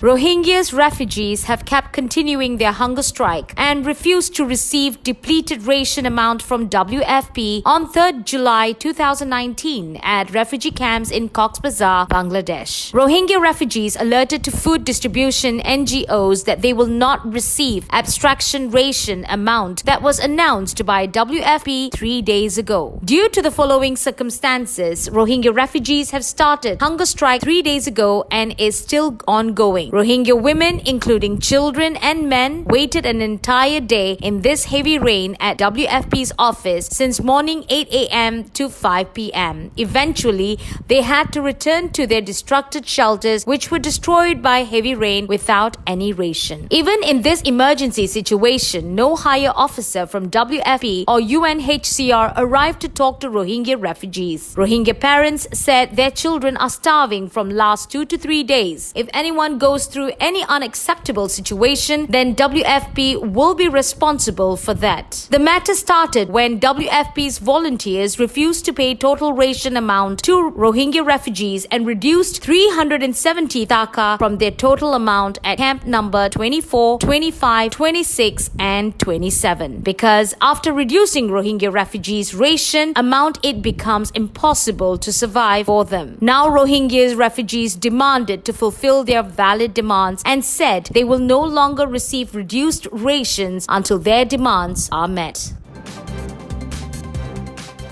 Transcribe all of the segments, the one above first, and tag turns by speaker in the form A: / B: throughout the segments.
A: Rohingyas refugees have kept continuing their hunger strike and refused to receive depleted ration amount from WFP on 3rd July 2019 at refugee camps in Cox's Bazar, Bangladesh. Rohingya refugees alerted to food distribution NGOs that they will not receive abstraction ration amount that was announced by WFP 3 days ago. Due to the following circumstances, Rohingya refugees have started hunger strike 3 days ago and is still ongoing. Rohingya women, including children and men, waited an entire day in this heavy rain at WFP's office since morning 8 a.m. to 5 p.m. Eventually, they had to return to their destructed shelters, which were destroyed by heavy rain without any ration. Even in this emergency situation, no higher officer from WFP or UNHCR arrived to talk to Rohingya refugees. Rohingya parents said their children are starving from last 2 to 3 days. If anyone goes through any unacceptable situation, then WFP will be responsible for that. The matter started when WFP's volunteers refused to pay total ration amount to Rohingya refugees and reduced 370 taka from their total amount at camp number 24, 25, 26 and 27. Because after reducing Rohingya refugees' ration amount, it becomes impossible to survive for them. Now Rohingya refugees demanded to fulfill their valid demands and said they will no longer receive reduced rations until their demands are met.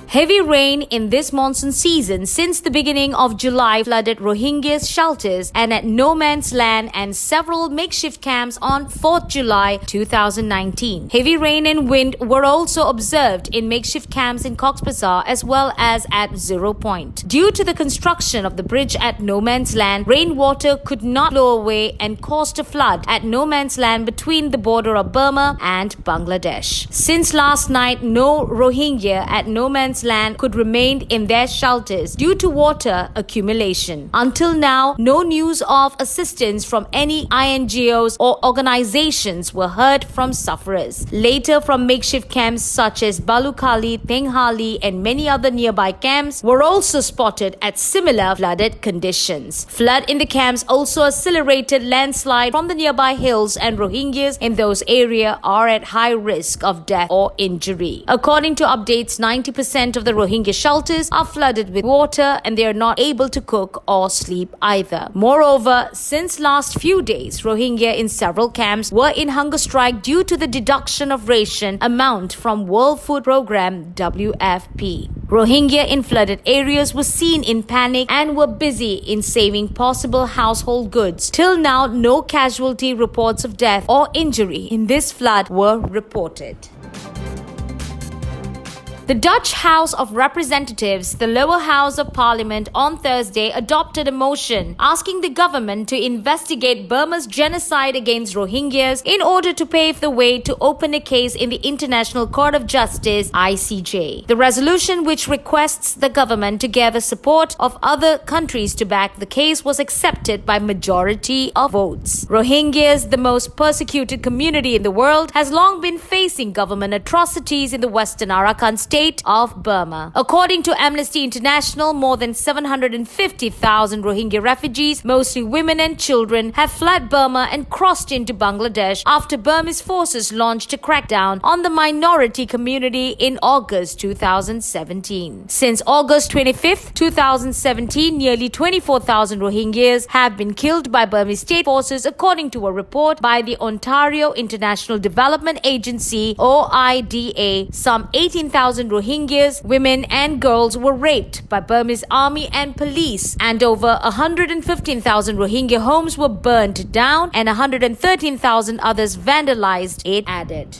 A: Heavy rain in this monsoon season since the beginning of July flooded Rohingya shelters and at no man's land and several makeshift camps on 4th July 2019. Heavy rain and wind were also observed in makeshift camps in Cox's Bazar as well as at 0 Point. Due to the construction of the bridge at no man's land, rainwater could not flow away and caused a flood at no man's land between the border of Burma and Bangladesh. Since last night, no Rohingya at no man's land could remain in their shelters due to water accumulation. Until now, no news of assistance from any INGOs or organizations were heard from sufferers. Later, from makeshift camps such as Balukali, Penghali and many other nearby camps were also spotted at similar flooded conditions. Flood in the camps also accelerated landslide from the nearby hills, and Rohingyas in those areas are at high risk of death or injury. According to updates, 90% of the Rohingya shelters are flooded with water and they are not able to cook or sleep either. Moreover, since last few days, Rohingya in several camps were in hunger strike due to the deduction of ration amount from World Food Programme WFP. Rohingya in flooded areas were seen in panic and were busy in saving possible household goods. Till now, no casualty reports of death or injury in this flood were reported. The Dutch House of Representatives, the lower house of parliament, on Thursday adopted a motion asking the government to investigate Burma's genocide against Rohingyas in order to pave the way to open a case in the International Court of Justice (ICJ). The resolution, which requests the government to gather support of other countries to back the case, was accepted by majority of votes. Rohingyas, the most persecuted community in the world, has long been facing government atrocities in the Western Arakan state of Burma. According to Amnesty International, more than 750,000 Rohingya refugees, mostly women and children, have fled Burma and crossed into Bangladesh after Burmese forces launched a crackdown on the minority community in August 2017. Since August 25, 2017, nearly 24,000 Rohingyas have been killed by Burmese state forces, according to a report by the Ontario International Development Agency (OIDA). Some 18,000 Rohingyas, women and girls were raped by Burmese army and police, and over 115,000 Rohingya homes were burned down and 113,000 others vandalized, it added.